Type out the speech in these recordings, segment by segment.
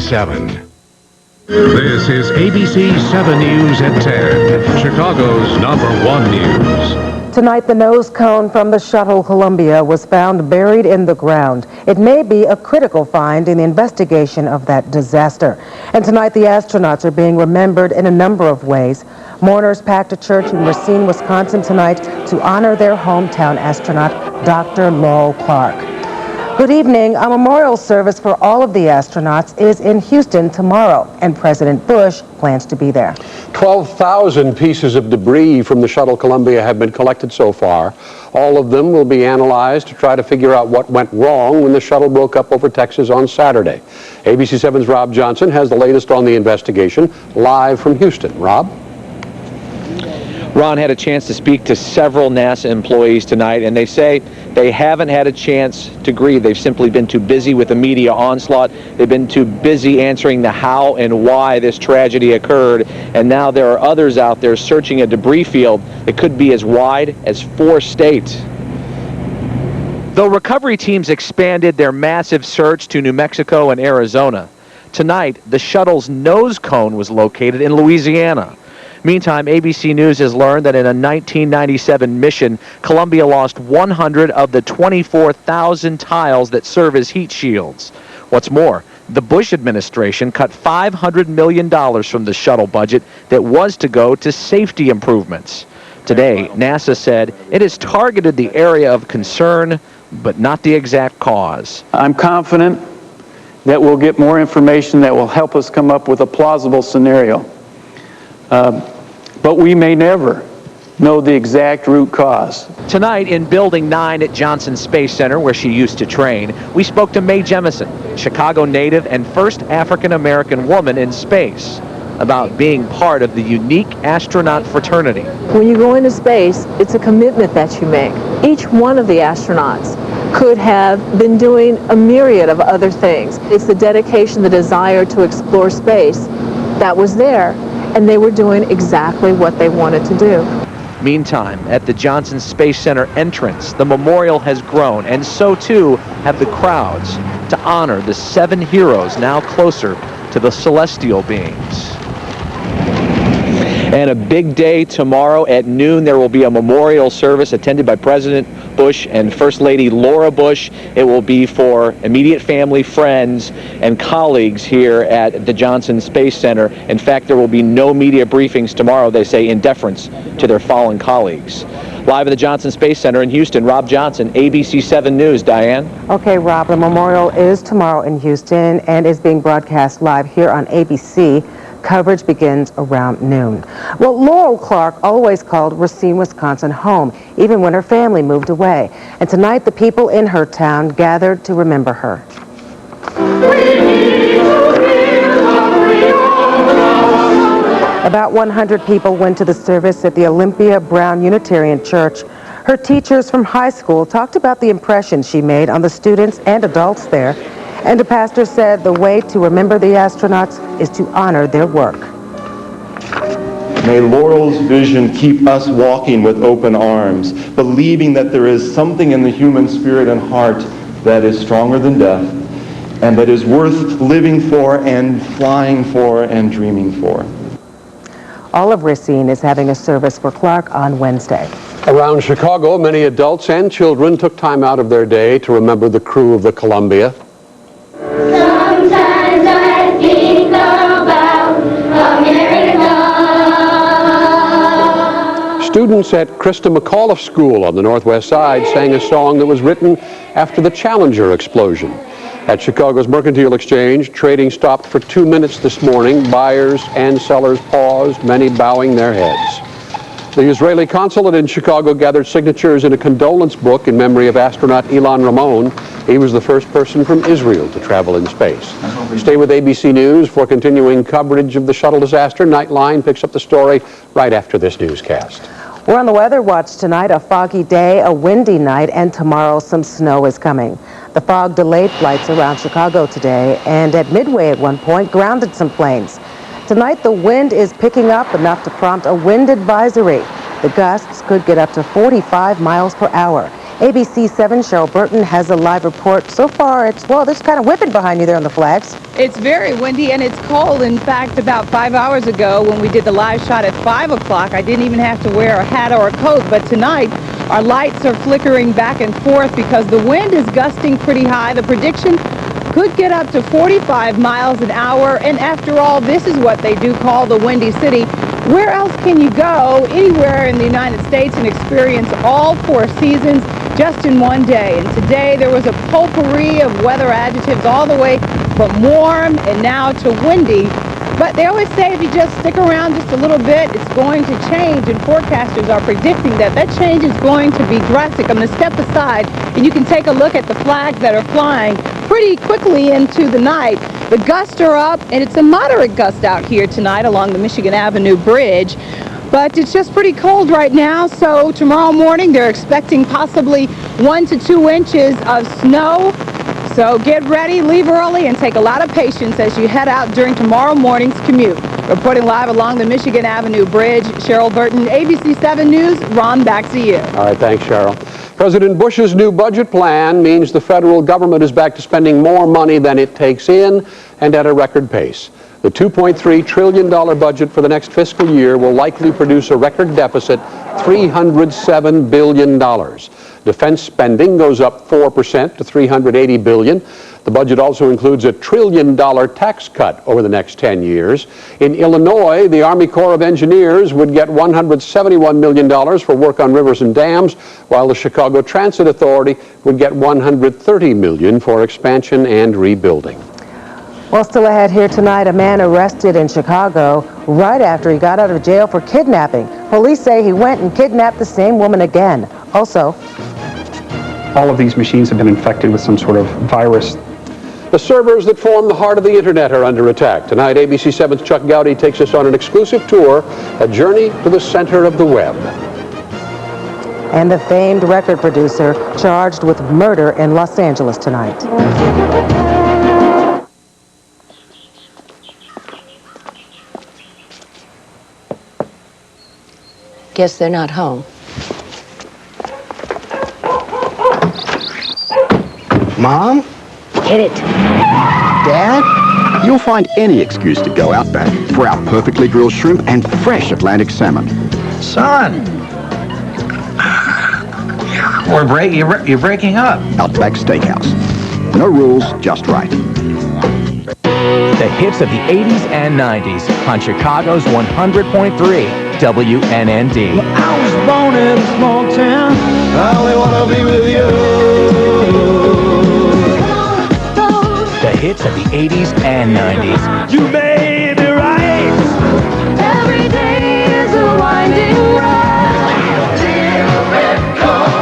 7. This is ABC 7 News at 10, Chicago's #1 news. Tonight, the nose cone from the Shuttle Columbia was found buried in the ground. It may be a critical find in the investigation of that disaster. And tonight, the astronauts are being remembered in a number of ways. Mourners packed a church in Racine, Wisconsin tonight to honor their hometown astronaut, Dr. Laurel Clark. Good evening. A memorial service for all of the astronauts is in Houston tomorrow, and President Bush plans to be there. 12,000 pieces of debris from the Shuttle Columbia have been collected so far. All of them will be analyzed to try to figure out what went wrong when the shuttle broke up over Texas on Saturday. ABC 7's Rob Johnson has the latest on the investigation, live from Houston. Rob? Ron had a chance to speak to several NASA employees tonight, and they say they haven't had a chance to grieve. They've simply been too busy with the media onslaught. They've been too busy answering the how and why this tragedy occurred, and now there are others out there searching a debris field that could be as wide as 4 states. Though recovery teams expanded their massive search to New Mexico and Arizona, tonight the shuttle's nose cone was located in Louisiana. Meantime, ABC News has learned that in a 1997 mission, Columbia lost 100 of the 24,000 tiles that serve as heat shields. What's more, the Bush administration cut $500 million from the shuttle budget that was to go to safety improvements. Today, NASA said it has targeted the area of concern, but not the exact cause. I'm confident that we'll get more information that will help us come up with a plausible scenario. But we may never know the exact root cause. Tonight in Building 9 at Johnson Space Center, where she used to train, we spoke to Mae Jemison, Chicago native and first African-American woman in space, about being part of the unique astronaut fraternity. When you go into space, it's a commitment that you make. Each one of the astronauts could have been doing a myriad of other things. It's the dedication, the desire to explore space that was there, and they were doing exactly what they wanted to do. Meantime, at the Johnson Space Center entrance, the memorial has grown, and so too have the crowds, to honor the 7 heroes now closer to the celestial beings. And a big day tomorrow at noon. There will be a memorial service attended by President Bush and First Lady Laura Bush. It will be for immediate family, friends, and colleagues here at the Johnson Space Center. In fact, there will be no media briefings tomorrow, they say, in deference to their fallen colleagues. Live at the Johnson Space Center in Houston, Rob Johnson, ABC 7 News. Diane? Okay, Rob, the memorial is tomorrow in Houston and is being broadcast live here on ABC. Coverage begins around noon. Well, Laurel Clark always called Racine, Wisconsin home, even when her family moved away. And tonight, the people in her town gathered to remember her. About 100 people went to the service at the Olympia Brown Unitarian Church. Her teachers from high school talked about the impression she made on the students and adults there. And the pastor said the way to remember the astronauts is to honor their work. May Laurel's vision keep us walking with open arms, believing that there is something in the human spirit and heart that is stronger than death, and that is worth living for and flying for and dreaming for. All of Racine is having a service for Clark on Wednesday. Around Chicago, many adults and children took time out of their day to remember the crew of the Columbia. Sometimes I think about America. Students at Krista McAuliffe School on the Northwest Side sang a song that was written after the Challenger explosion. At Chicago's Mercantile Exchange, trading stopped for 2 minutes this morning. Buyers and sellers paused, many bowing their heads. The Israeli consulate in Chicago gathered signatures in a condolence book in memory of astronaut Ilan Ramon. He was the first person from Israel to travel in space. Stay with ABC News for continuing coverage of the shuttle disaster. Nightline picks up the story right after this newscast. We're on the weather watch tonight. A foggy day, a windy night, and tomorrow some snow is coming. The fog delayed flights around Chicago today, and at Midway at one point grounded some planes. Tonight the wind is picking up enough to prompt a wind advisory. The gusts could get up to 45 miles per hour. ABC 7 Cheryl Burton has a live report. So far, it's kind of whipping behind you there on the flags. It's very windy and it's cold. In fact, about 5 hours ago when we did the live shot at 5 o'clock, I didn't even have to wear a hat or a coat. But tonight, our lights are flickering back and forth because the wind is gusting pretty high. The prediction could get up to 45 miles an hour. And after all, this is what they do call the Windy City. Where else can you go anywhere in the United States and experience all 4 seasons just in one day? And today there was a potpourri of weather adjectives all the way from warm and now to windy. But they always say if you just stick around just a little bit, it's going to change. And forecasters are predicting that that change is going to be drastic. I'm going to step aside and you can take a look at the flags that are flying pretty quickly into the night. The gusts are up and it's a moderate gust out here tonight along the Michigan Avenue Bridge. But it's just pretty cold right now, so tomorrow morning they're expecting possibly 1 to 2 inches of snow. So get ready, leave early, and take a lot of patience as you head out during tomorrow morning's commute. Reporting live along the Michigan Avenue Bridge, Cheryl Burton, ABC 7 News. Ron, back to you. All right, thanks, Cheryl. President Bush's new budget plan means the federal government is back to spending more money than it takes in and at a record pace. The $2.3 trillion budget for the next fiscal year will likely produce a record deficit, $307 billion. Defense spending goes up 4% to $380 billion. The budget also includes a $1 trillion tax cut over the next 10 years. In Illinois, the Army Corps of Engineers would get $171 million for work on rivers and dams, while the Chicago Transit Authority would get $130 million for expansion and rebuilding. Well, still ahead here tonight, a man arrested in Chicago right after he got out of jail for kidnapping. Police say he went and kidnapped the same woman again. Also, all of these machines have been infected with some sort of virus. The servers that form the heart of the internet are under attack. Tonight, ABC 7's Chuck Gowdy takes us on an exclusive tour, a journey to the center of the web. And the famed record producer charged with murder in Los Angeles tonight. Guess they're not home. Mom? Hit it. Dad? You'll find any excuse to go out back for our perfectly grilled shrimp and fresh Atlantic salmon. Son! You're breaking up. Outback Steakhouse. No rules, just right. The hits of the 80s and 90s on Chicago's 100.3 WNND. I was born in a small town. I only want to be with you. The hits of the 80s and 90s. You made me right. Every day is a winding road.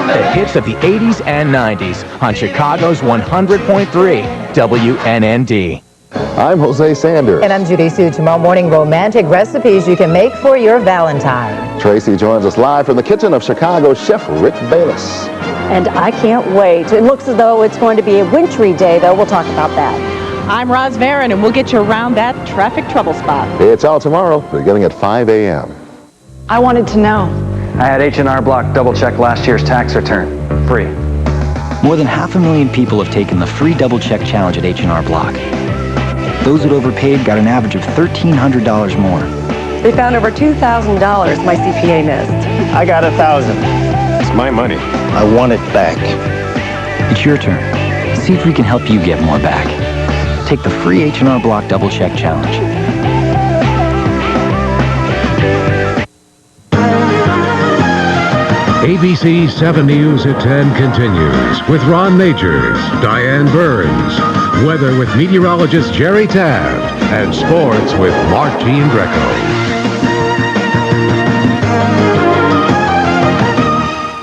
The hits of the 80s and 90s on Chicago's 100.3 WNND. I'm Jose Sanders. And I'm Judy Sue. Tomorrow morning, romantic recipes you can make for your Valentine. Tracy joins us live from the kitchen of Chicago chef Rick Bayless. And I can't wait. It looks as though it's going to be a wintry day, though. We'll talk about that. I'm Roz Varon, and we'll get you around that traffic trouble spot. It's out tomorrow, beginning at 5 a.m. I wanted to know. I had H&R Block double-check last year's tax return. Free. More than 500,000 people have taken the free double-check challenge at H&R Block. Those that overpaid got an average of $1,300 more. They found over $2,000, my CPA missed. I got $1,000. It's my money. I want it back. It's your turn. See if we can help you get more back. Take the free H&R Block Double Check Challenge. ABC 7 News at 10 continues with Ron Majors, Diane Burns, weather with meteorologist Jerry Taft, and sports with Mark Giangreco.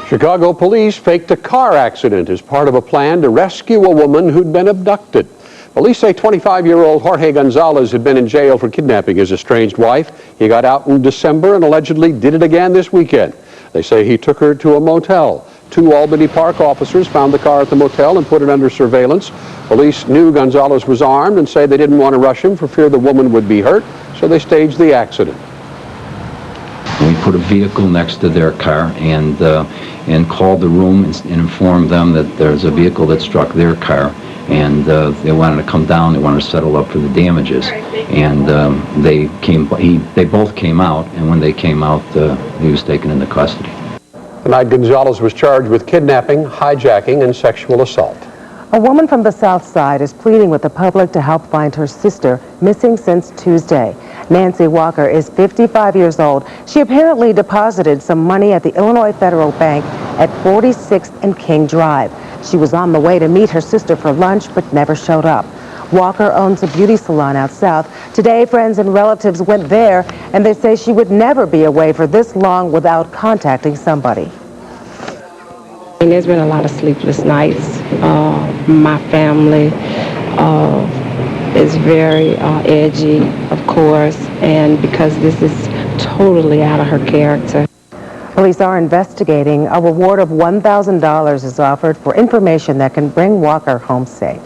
Chicago police faked a car accident as part of a plan to rescue a woman who'd been abducted. Police say 25-year-old Jorge Gonzalez had been in jail for kidnapping his estranged wife. He got out in December and allegedly did it again this weekend. They say he took her to a motel. 2 Albany Park officers found the car at the motel and put it under surveillance. Police knew Gonzalez was armed and say they didn't want to rush him for fear the woman would be hurt, so they staged the accident. We put a vehicle next to their car and called the room and informed them that there's a vehicle that struck their car, and they wanted to come down. They wanted to settle up for the damages, and they both came out. And when they came out, he was taken into custody. Tonight, Gonzalez was charged with kidnapping, hijacking, and sexual assault. A woman from the South Side is pleading with the public to help find her sister, missing since Tuesday. Nancy Walker is 55 years old. She apparently deposited some money at the Illinois Federal Bank at 46th and King Drive. She was on the way to meet her sister for lunch, but never showed up. Walker owns a beauty salon out south. Today, friends and relatives went there, and they say she would never be away for this long without contacting somebody. And there's been a lot of sleepless nights. My family is very edgy, of course, and because this is totally out of her character. Police are investigating. A reward of $1,000 is offered for information that can bring Walker home safe.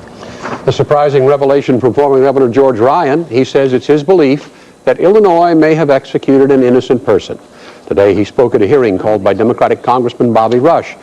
A surprising revelation from former Governor George Ryan. He says it's his belief that Illinois may have executed an innocent person. Today he spoke at a hearing called by Democratic Congressman Bobby Rush.